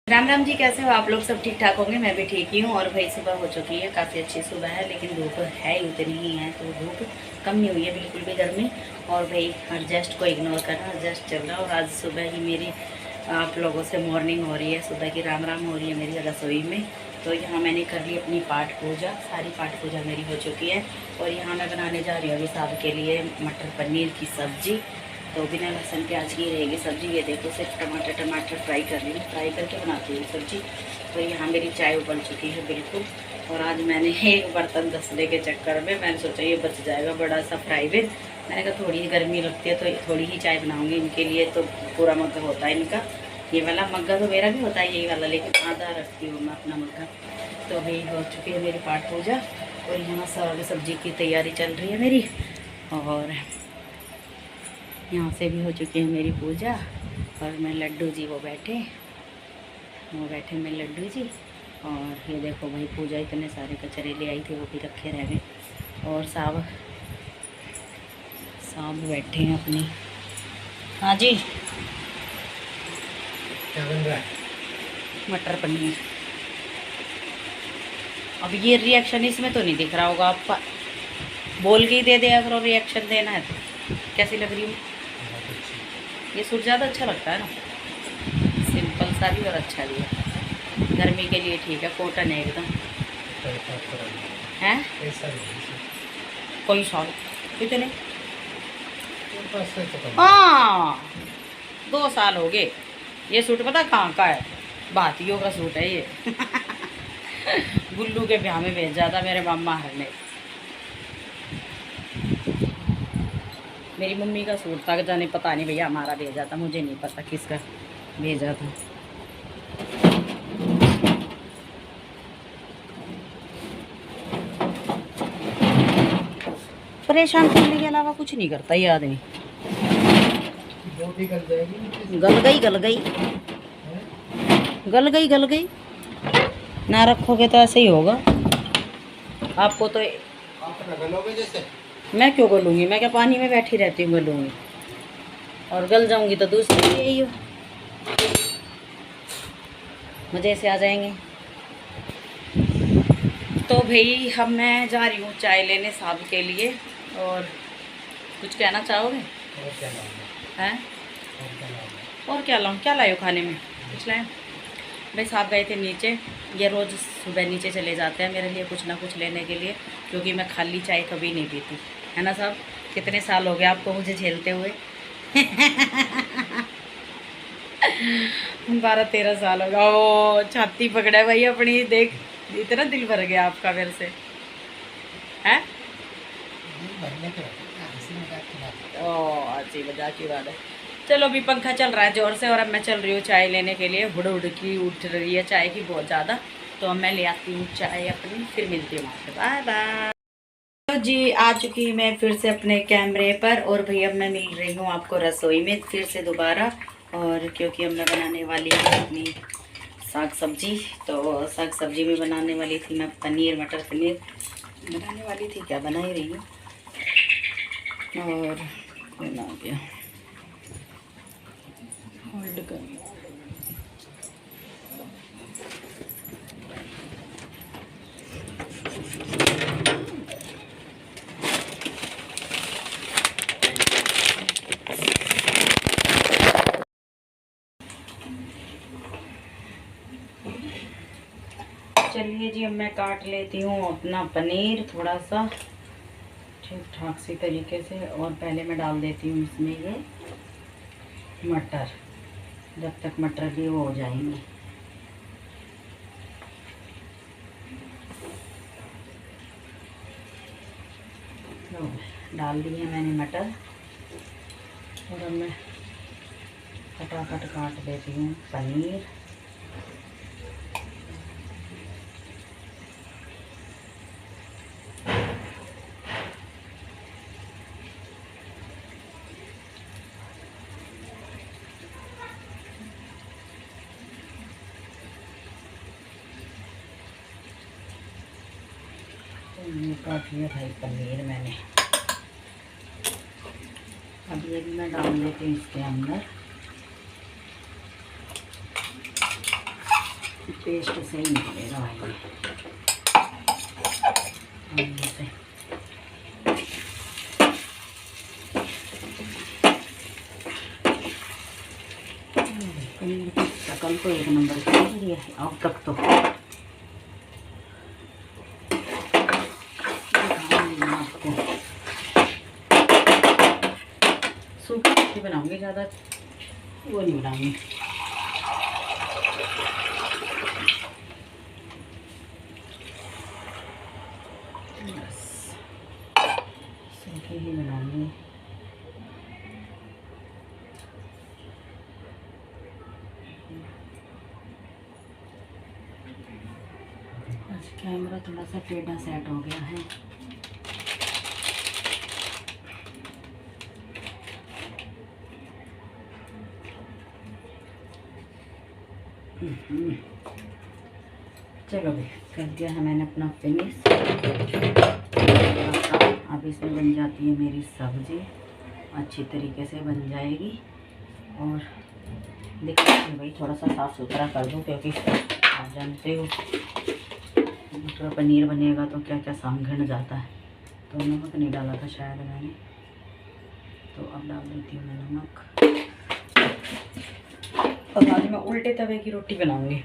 राम राम जी, कैसे हो आप लोग? सब ठीक ठाक होंगे। मैं भी ठीक ही हूँ। और भाई सुबह हो चुकी है, काफ़ी अच्छी सुबह है, लेकिन धूप है ही उतनी ही है, तो धूप कम नहीं हुई है बिल्कुल भी गर्मी। और भाई एडजस्ट को इग्नोर करना, एडजस्ट चल रहा है। और आज सुबह ही मेरी आप लोगों से मॉर्निंग हो रही है, सुबह की राम राम हो रही है मेरी रसोई में। तो यहाँ मैंने कर ली अपनी पाठ पूजा, सारी पाठ पूजा मेरी हो चुकी है। और यहाँ मैं बनाने जा रही हूँ अभी साहब के लिए मटर पनीर की सब्ज़ी। तो बिना लहसुन प्याज की रहेगी सब्ज़ी। ये देखो, सिर्फ टमाटर फ्राई कर रही हूँ, फ्राई करके बनाती हूँ सब्ज़ी। तो यहाँ मेरी चाय उबल चुकी है बिल्कुल। और आज मैंने एक बर्तन धसने के चक्कर में मैंने सोचा ये बच जाएगा बड़ा सा फ्राई बिन। मैंने कहा थोड़ी ही गर्मी लगती है तो थोड़ी ही चाय बनाऊँगी इनके लिए। तो पूरा मग्गा होता है इनका, ये वाला मग्गा तो मेरा भी होता है यही वाला, लेकिन आधा रखती हूँ मैं अपना मग्गा। तो अभी हो चुकी है मेरी पाठ पूजा। और यहाँ साग सब्ज़ी की तैयारी चल रही है मेरी। और यहाँ से भी हो चुकी है मेरी पूजा। और मैं लड्डू जी वो बैठे मेरे लड्डू जी। और ये देखो भाई, पूजा इतने सारे कचरे ले आई थे वो भी रखे रह गए। और साहब बैठे हैं अपनी। हाँ जी, क्या बन रहा है? मटर पनीर। अब ये रिएक्शन इसमें तो नहीं दिख रहा होगा, आप बोल के ही दे दिया करो, रिएक्शन देना है तो। कैसी लग रही हूँ? ये सूट ज़्यादा अच्छा लगता है ना, सिंपल सा भी और अच्छा भी है। गर्मी के लिए ठीक है, कॉटन है एकदम। हैं कोई साल कितने? हाँ, 2 साल हो गए। ये सूट पता कहाँ का है? भातियों का सूट है ये। गुल्लू के ब्याह में भेजा था मेरे मामा हर ने। मेरी मम्मी का सूट था, जाने पता नहीं भैया हमारा भेजा था, मुझे नहीं पता किसका भेजा था। परेशान करने के अलावा कुछ नहीं करता ये आदमी। गल गई ना रखोगे तो ऐसे ही होगा। आपको तो जैसे मैं क्यों गलूंगी? मैं क्या पानी में बैठी रहती हूँ गलूंगी? और गल जाऊंगी तो दूसरी यही हो, मज़े से आ जाएंगे। तो भाई हम मैं जा रही हूँ चाय लेने साहब के लिए। और कुछ कहना चाहोगे? हैं? और क्या लाऊं? क्या लाए हो खाने में? कुछ लाए? भाई साहब गए थे नीचे, ये रोज़ सुबह नीचे चले जाते हैं मेरे लिए कुछ ना कुछ लेने के लिए, क्योंकि मैं खाली चाय कभी नहीं पीती, है ना साहब? कितने साल हो गए आपको मुझे झेलते हुए? 12-13 साल हो गए। ओ छाती पकड़ा भाई अपनी, देख इतना दिल भर गया आपका मेरे से, है? ओ अच्छी मजाक की बात है। चलो अभी पंखा चल रहा है ज़ोर से, और अब मैं चल रही हूँ चाय लेने के लिए। हुड़ की उठ रही है चाय की बहुत ज़्यादा। तो अब मैं ले आती हूँ चाय अपनी, फिर मिलती हूँ आपसे। Bye bye. तो जी आ चुकी मैं फिर से अपने कैमरे पर। और भैया मैं मिल रही हूँ आपको रसोई में फिर से दोबारा। और क्योंकि अब मैं बनाने वाली हूँ अपनी साग सब्जी। तो साग सब्जी में बनाने वाली थी मैं पनीर, मटर पनीर बनाने वाली थी, क्या बना ही रही हूँ। और बना गया होल्ड कर। चलिए जी, अब मैं काट लेती हूँ अपना पनीर थोड़ा सा ठीक ठाक सी तरीके से। और पहले मैं डाल देती हूँ इसमें ये मटर, जब तक मटर भी वो हो जाएंगे। तो डाल दिए मैंने मटर। और अब मैं फटाफट काट देती हूँ पनीर। ये काट लिया भाई पनीर मैंने। अब ये भी मैं डाल देती हूँ इसके अंदर। टेस्ट सही निकलेगा भाई। जैसे पनीर की शक्ल तो एक नंबर की लग रही है अब तक तो। आपको सूखी रोटी बनाऊंगी, ज़्यादा वो नहीं बनाऊंगी। बस सूखी ही बनाऊंगी। आज कैमरा थोड़ा सा टेढ़ा सेट हो गया है। चलो भाई कर दिया है मैंने अपना फिनिश। अब इसमें बन जाती है मेरी सब्जी, अच्छी तरीके से बन जाएगी। और देखिए भाई थोड़ा सा साफ़ सुथरा कर दूँ, क्योंकि आप जानते हो मटर पनीर बनेगा तो क्या क्या सामघन जाता है। तो नमक नहीं डाला था शायद मैंने, तो अब डाल देती हूँ मैं नमक। और आज मैं उल्टे तवे की रोटी बनाऊंगी।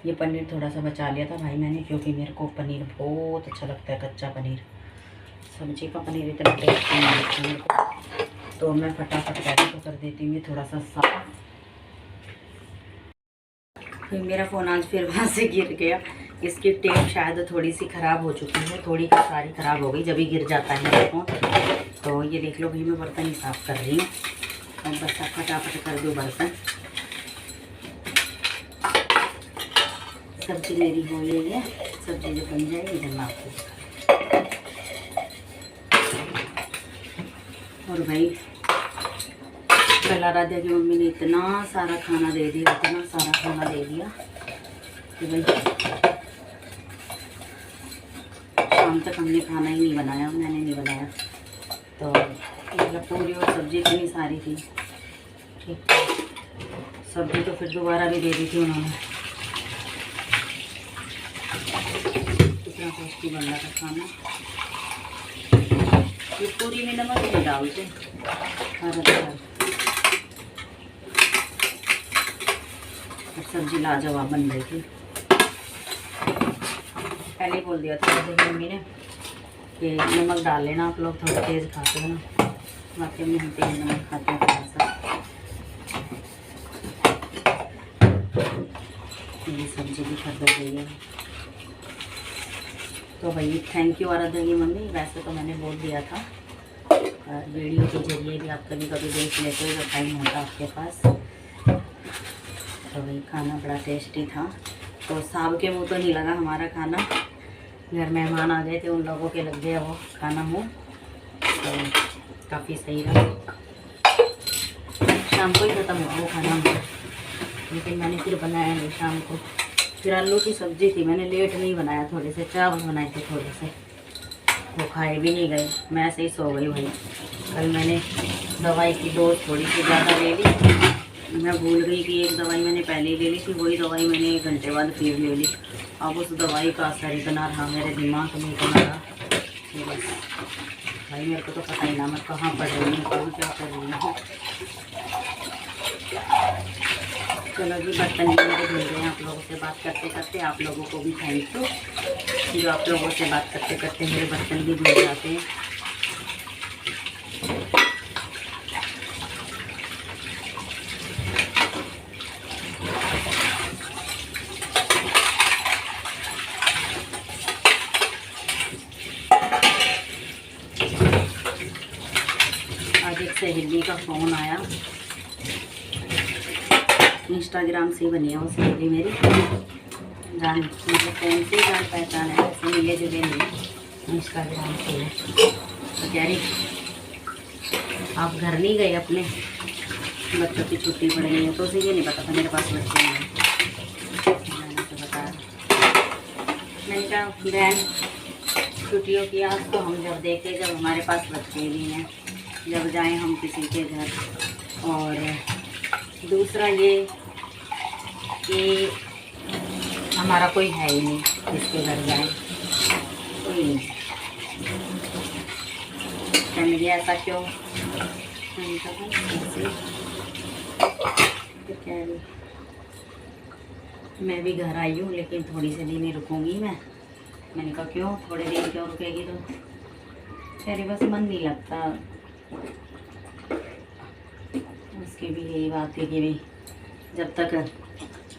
ये पनीर थोड़ा सा बचा लिया था भाई मैंने, क्योंकि मेरे को पनीर बहुत अच्छा लगता है, कच्चा पनीर। सब्जी का पनीर इतना टेस्ट नहीं लगता मेरे को, तो मैं फटाफट पहले तो कर देती हूँ ये थोड़ा सा साफ। फिर मेरा फ़ोन आज फिर वहाँ से गिर गया। इसकी टेप शायद थोड़ी सी ख़राब हो चुकी है, थोड़ी की सारी ख़राब हो गई जब ही गिर जाता है मेरा फ़ोन। तो ये देख लो भाई मैं बर्तन ही साफ़ कर रही हूँ। अब बस फटाफट कर दो बर्तन। सब्जी मेरी हो गई है, सब्जी जो बन जाएगी जब मैं आपको। और भाई कल आराध्या की मम्मी ने इतना सारा खाना दे दिया, इतना सारा खाना दे दिया कि भाई शाम तक हमने खाना ही नहीं बनाया, मैंने नहीं बनाया। तो मतलब पूरी और सब्जी इतनी सारी थी, ठीक। सब्जी तो फिर दोबारा भी दे दी थी उन्होंने। इतना टेस्टी बन रहा था खाना। ये पूरी में नमक नहीं डालते, सब्जी लाजवाब बन रही थी। पहले ही बोल दिया था मम्मी ने कि नमक डाल लेना, आप लोग थोड़ा तेज़ खाते हो ना। वाकई में हम तेज़ नमक खाते हैं थोड़ा सा। ये सब्जी भी खत्म हो गई है। तो भाई थैंक यू आराध्या की मम्मी। वैसे तो मैंने बोल दिया था, वीडियो के जरिए भी आप कभी कभी देख लेते हो जब टाइम होता आपके पास। तो भाई खाना बड़ा टेस्टी था। तो साहब के मुँह तो नहीं लगा हमारा खाना, घर मेहमान आ गए थे उन लोगों के लग गया वो खाना मुँह। तो काफ़ी सही रहा। शाम को ही ख़त्म हुआ वो खाना, लेकिन मैंने फिर बनाया नहीं शाम को। फिर आलू की सब्ज़ी थी, मैंने लेट नहीं बनाया, थोड़े से चावल बनाए थे थोड़े से, वो खाए भी नहीं गए। मैं ऐसे ही सो गई भाई। कल मैंने दवाई की डोज थोड़ी सी ज़्यादा ले ली। मैं भूल गई कि एक दवाई मैंने पहले ही ले ली थी, वही दवाई मैंने 1 घंटे बाद फिर ले ली। अब उस दवाई का असर इतना रहा मेरे दिमाग में, इतना रहा कि बस भाई मेरे को तो पता ही ना मैं कहाँ पढ़ रही हूँ, कहाँ क्या कर रही हूँ। चलो जी बर्तन भी मेरे धुल रहे हैं आप लोगों से बात करते करते। आप लोगों को भी थैंक यू जो आप लोगों से बात करते करते मेरे बर्तन भी धुल जाते हैं। आज एक सहेली का फ़ोन आया, इंस्टाग्राम से ही बनी है वो सहेली मेरी, जान मतलब फ़ोन से जान पहचान है, ऐसे मिले जुले नहीं, इंस्टाग्राम से है। तो कह रही आप घर नहीं गए अपने, बच्चों की छुट्टी पड़ गई है। तो उसे ये नहीं पता था मेरे पास बच्चे हैं। मैंने तो बताया, मैंने कहा बहन छुट्टियों की आज तो हम जब देखें जब हमारे पास बच्चे भी हैं, जब जाएं हम किसी के घर। और दूसरा ये कि हमारा कोई है ही नहीं जिसके घर जाए, कोई नहीं। फैमिली ऐसा क्यों? मैं भी घर आई हूँ लेकिन थोड़ी सी दिन ही रुकूंगी मैंने कहा क्यों थोड़े दिन क्यों रुकेगी, तो कह रही बस मन नहीं लगता। उसकी भी यही बात है कि भाई जब तक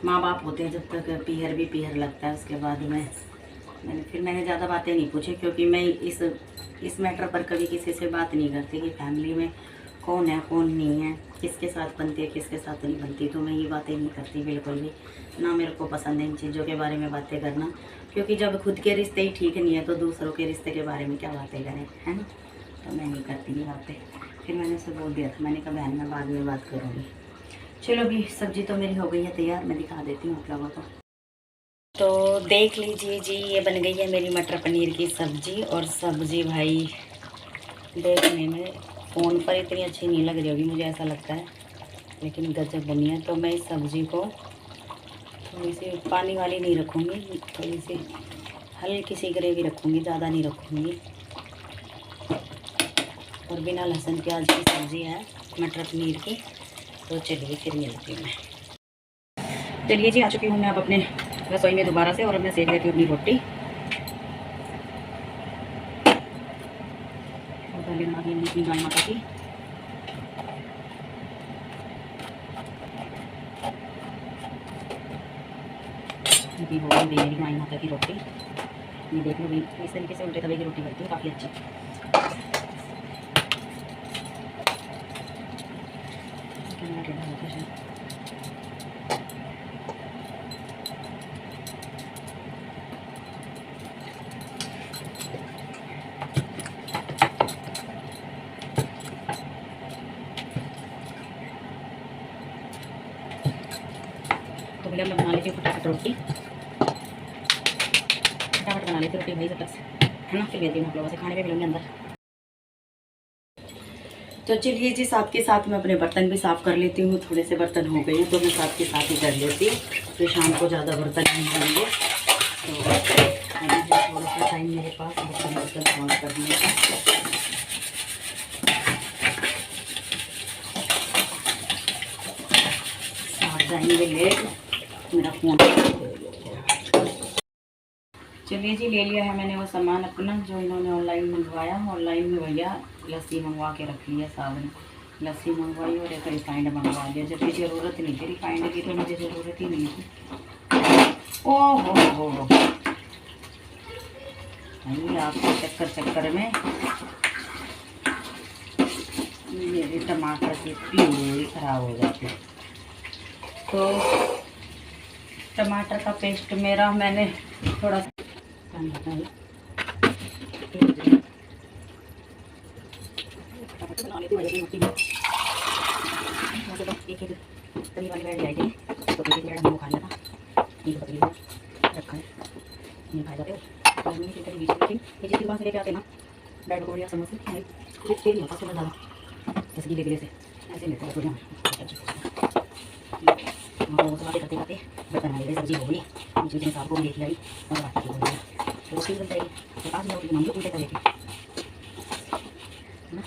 माँ बाप होते हैं, जब तक पीहर भी पीहर लगता है, उसके बाद मैंने ज़्यादा बातें नहीं पूछी, क्योंकि मैं इस मैटर पर कभी किसी से बात नहीं करती कि फैमिली में कौन है कौन नहीं है, किसके साथ बनती है किसके साथ नहीं बनती, तो मैं ये बातें नहीं करती बिल्कुल भी। ना मेरे को पसंद है इन चीज़ों के बारे में बातें करना, क्योंकि जब खुद के रिश्ते ही ठीक नहीं है तो दूसरों के रिश्ते के बारे में क्या बातें करें, है ना। तो मैं नहीं करती ये बातें। फिर मैंने उसे बोल दिया था, मैंने कहा बहन मैं बाद में बात करूँगी। चलो भी सब्ज़ी तो मेरी हो गई है तैयार, मैं दिखा देती हूँ आप लोगों को। तो देख लीजिए जी, ये बन गई है मेरी मटर पनीर की सब्ज़ी। और सब्ज़ी भाई देखने में फ़ोन पर इतनी अच्छी नहीं लग रही होगी, मुझे ऐसा लगता है, लेकिन गजब बनी है। तो मैं इस सब्ज़ी को थोड़ी सी पानी वाली नहीं रखूँगी, थोड़ी सी हल्की सी ग्रेवी रखूँगी, ज़्यादा नहीं रखूँगी। और बिना लहसुन प्याज की सब्ज़ी है मटर पनीर की। तो चलिए फिर मिलती हूँ मैं। चलिए जी, आ चुकी हूँ मैं अब अपने रसोई में दोबारा से, और अब मैं सेक लेती हूँ अपनी रोटी। और पहले बना दी अपनी गाय माता की। अभी हो गई मेरी गाय माता की रोटी। ये देख लो, इस तरीके से उल्टे तवे की रोटी बनती है, काफ़ी अच्छी। तो भैया मैं बना लेती हूँ फटाफट रोटी, फटाफट बना लेती हूँ रोटी भाई जब तक, है ना। फिर लेती हूँ आप लोगों से, खाने पे मिलूँगी अंदर। तो चलिए जी, साथ के साथ मैं अपने बर्तन भी साफ़ कर लेती हूँ। थोड़े से बर्तन हो गए हैं तो मैं साथ के साथ ही कर लेती हूँ, फिर शाम को ज़्यादा बर्तन नहीं होंगे। तो अभी थोड़ा सा टाइम मेरे पास बर्तन साफ़ करने का। साथ जाएंगे लेट, मेरा फ़ोन। चलिए जी, ले लिया है मैंने वो सामान अपना जो इन्होंने ऑनलाइन मंगवाया। ऑनलाइन में भैया लस्सी मंगवा के रख लिया, सावन लस्सी मंगवाई और एक रिफाइंड मंगवा लिया, जबकि ज़रूरत नहीं थी रिफाइंड की, तो मुझे ज़रूरत ही नहीं थी। ओह हो भाई, आपके चक्कर में मेरे टमाटर की प्यूरी खराब हो जाती है। तो टमाटर का पेस्ट मेरा मैंने थोड़ा सा तली वाली ब्रेड आई थी, तो एक ब्रेड हमने खा लिया था, ये पतली है रखा है, नहीं खाए जाते। और मैंने फिर बीच में ये जिसके पास लेके आते ना ब्रेड पकौड़िया समोसे, तेल नहीं होता उसके बाद ज़्यादा, जैसे गीले गीले से ऐसे लेते हैं थोड़ा। और वो बातें करते करते बर्तन हमारी सब्जी हो गई, बीच बीच में साफ को भी लेके आई और बात हो गई, तो रोटी बन जाएगी। तो आज मैं रोटी मांगी उल्टे तवे की, है ना।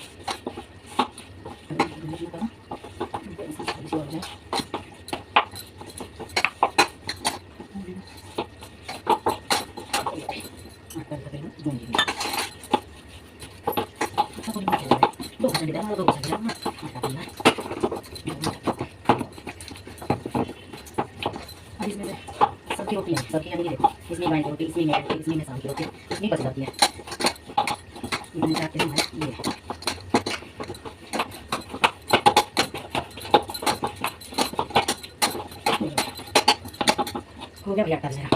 इसमें सबकी रोटी है, सबकी यानी देखो, इसमें गाय की रोटी, इसमें मेरी रोटी, इसमें मैसाम की रोटी, इसमें बच जाती है। ये चाहते हैं ये हो गया भैया कर जरा।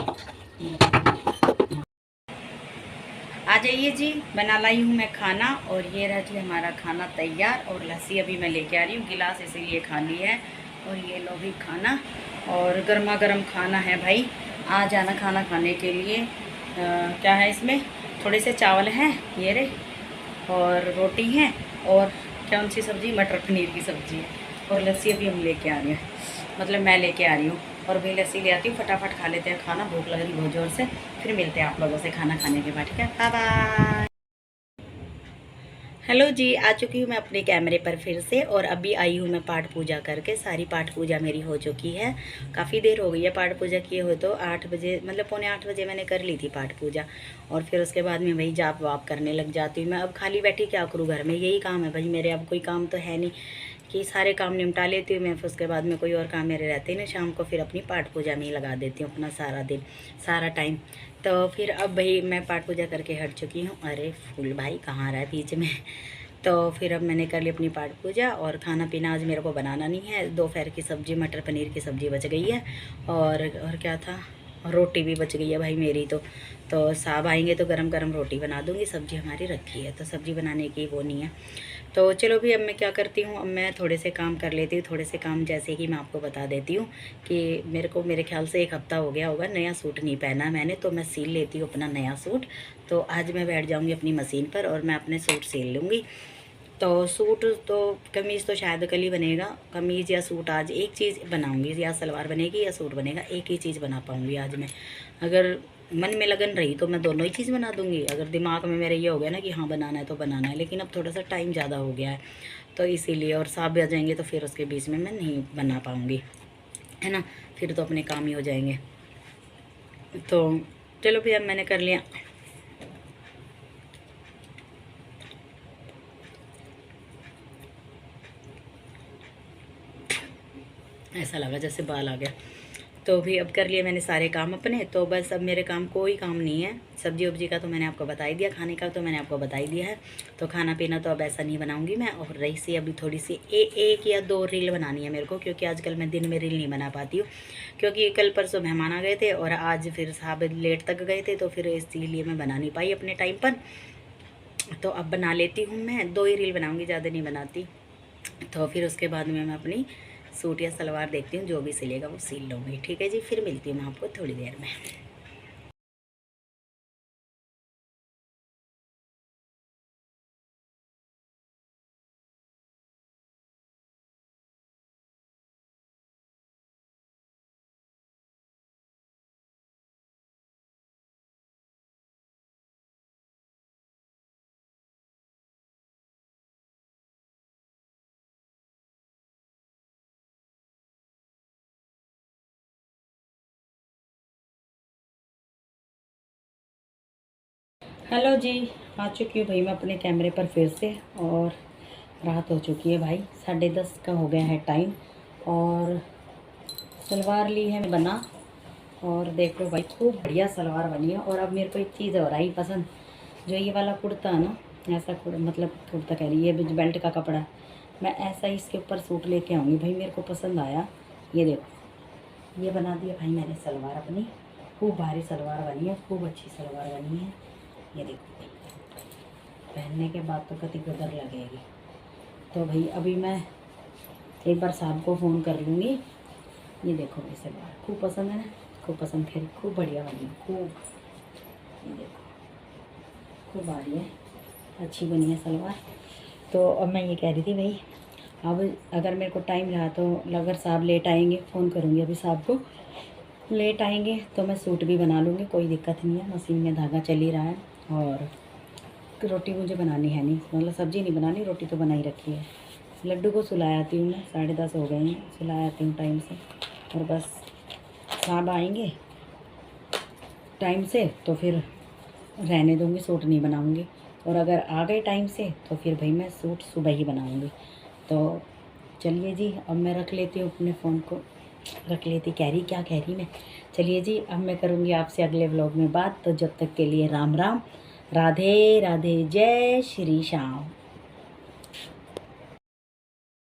आ जाइए जी, बना लाई हूँ मैं खाना, और ये रहा जी हमारा खाना तैयार। और लस्सी अभी मैं लेके आ रही हूँ, गिलास इसीलिए खाली है। और ये लो भी खाना, और गर्मा गर्म खाना है भाई, आ जाना खाना खाने के लिए। क्या है इसमें, थोड़े से चावल हैं ये रे, और रोटी है, और कौन सी सब्ज़ी, मटर पनीर की सब्ज़ी है, और लस्सी अभी हम लेके आ रहे हैं, मतलब मैं लेके आ रही हूँ। और भाई लस्सी ले आती हूँ, फटाफट खा लेते हैं खाना, भूख लग रही बहुत ज़ोर से। फिर मिलते हैं आप लोगों से खाना खाने के बाद, ठीक है, बाय बाय। हेलो जी, आ चुकी हूँ मैं अपने कैमरे पर फिर से, और अभी आई हूँ मैं पाठ पूजा करके। सारी पाठ पूजा मेरी हो चुकी है, काफ़ी देर हो गई है पाठ पूजा किए हुए, तो 8 बजे मतलब पौने 8 बजे मैंने कर ली थी पाठ पूजा। और फिर उसके बाद में वही जाप वाप करने लग जाती हूँ मैं। अब खाली बैठी क्या करूँ, घर में यही काम है भाई मेरे, अब कोई काम तो है नहीं कि सारे काम निपटा लेती हूँ मैं, फिर उसके बाद में कोई और काम मेरे रहते ही नहीं। शाम को फिर अपनी पाठ पूजा में ही लगा देती हूँ अपना सारा दिन, सारा टाइम। तो फिर अब भाई मैं पाठ पूजा करके हट चुकी हूँ। अरे फूल भाई कहाँ रहा है बीच में। तो फिर अब मैंने कर ली अपनी पाठ पूजा, और खाना पीना आज मेरे को बनाना नहीं है। दोपहर की सब्ज़ी मटर पनीर की सब्ज़ी बच गई है, और क्या था, रोटी भी बच गई है भाई मेरी। तो साहब आएंगे तो गरम गरम रोटी बना दूँगी, सब्ज़ी हमारी रखी है तो सब्ज़ी बनाने की वो नहीं है। तो चलो भी अब मैं क्या करती हूँ, अब मैं थोड़े से काम कर लेती हूँ। थोड़े से काम जैसे कि मैं आपको बता देती हूँ कि मेरे ख्याल से 1 हफ़्ता हो गया होगा नया सूट नहीं पहना मैंने, तो मैं सिल लेती हूँ अपना नया सूट। तो आज मैं बैठ जाऊँगी अपनी मशीन पर और मैं अपने सूट सिल लूँगी। तो सूट तो कमीज़ तो शायद कल ही बनेगा, कमीज़ या सूट आज एक चीज़ बनाऊंगी, या सलवार बनेगी या सूट बनेगा, एक ही चीज़ बना पाऊंगी आज मैं। अगर मन में लगन रही तो मैं दोनों ही चीज़ बना दूंगी। अगर दिमाग में मेरे ये हो गया ना कि हाँ बनाना है तो बनाना है, लेकिन अब थोड़ा सा टाइम ज़्यादा हो गया है तो इसीलिए, और साहब भी आ जाएंगे तो फिर उसके बीच में मैं नहीं बना पाऊँगी, है ना, फिर तो अपने काम ही हो जाएंगे। तो चलो भैया मैंने कर लिया। ऐसा लगा जैसे बाल आ गया। तो भी अब कर लिए मैंने सारे काम अपने, तो बस अब मेरे काम कोई काम नहीं है। सब्जी वब्जी का तो मैंने आपको बता ही दिया, खाने का तो मैंने आपको बता ही दिया है। तो खाना पीना तो अब ऐसा नहीं बनाऊंगी मैं। और रही सी अभी थोड़ी सी एक या 2 रील बनानी है मेरे को, क्योंकि आजकल मैं दिन में रील नहीं बना पाती हूँ, क्योंकि कल परसों मेहमान आ गए थे और आज फिर साहब लेट तक गए थे, तो फिर इसीलिए मैं बना नहीं पाई अपने टाइम पर। तो अब बना लेती हूँ मैं, 2 ही रील बनाऊँगी, ज़्यादा नहीं बनाती। तो फिर उसके बाद में मैं अपनी सूट या सलवार देखती हूँ, जो भी सिलेगा वो सिल लूँगी, ठीक है जी। फिर मिलती हूँ मैं आपको थोड़ी देर में। हेलो जी, आ चुकी हूँ भाई मैं अपने कैमरे पर फिर से, और रात हो चुकी है भाई, 10:30 का हो गया है टाइम। और सलवार ली है मैं बना, और देख लो भाई खूब बढ़िया सलवार बनी है। और अब मेरे को एक चीज़ और आई पसंद, जो ये वाला कुर्ता है ना, ऐसा मतलब कुर्ता कह रही है, बेल्ट का कपड़ा, मैं ऐसा ही इसके ऊपर सूट लेके आऊँगी भाई, मेरे को पसंद आया। ये देखो, ये बना दिया भाई मैंने सलवार अपनी, खूब भारी सलवार बनी है, खूब अच्छी सलवार बनी है। ये देखो पहनने के बाद तो कति गदर लगेगी। तो भाई अभी मैं एक बार साहब को फ़ोन कर लूँगी। ये देखो भाई सलवार खूब पसंद है ना, खूब पसंद, फिर खूब बढ़िया बनी है, खूब, ये देखो खूब आ रही है, अच्छी बनी है सलवार। तो अब मैं ये कह रही थी भाई, अब अगर मेरे को टाइम रहा तो अगर साहब लेट आएंगे, फ़ोन करूँगी अभी साहब को, लेट आएंगे तो मैं सूट भी बना लूँगी, कोई दिक्कत नहीं है, मशीन में धागा चल ही रहा है। और रोटी मुझे बनानी है नहीं, मतलब सब्ज़ी नहीं बनानी, रोटी तो बना ही रखी है। लड्डू को सुला आती हूँ मैं, 10:30 हो गए हैं, सुला आती हूँ टाइम से। और बस साहब आएंगे टाइम से तो फिर रहने दूँगी, सूट नहीं बनाऊँगी। और अगर आ गए टाइम से तो फिर भाई मैं सूट सुबह ही बनाऊँगी। तो चलिए जी, अब मैं रख लेती हूँ अपने फ़ोन को, रख लेती, क्या कह रही मैं। चलिए जी, अब मैं करूँगी आपसे अगले व्लॉग में बात। तो जब तक के लिए राम राम, राधे राधे, जय श्री श्याम।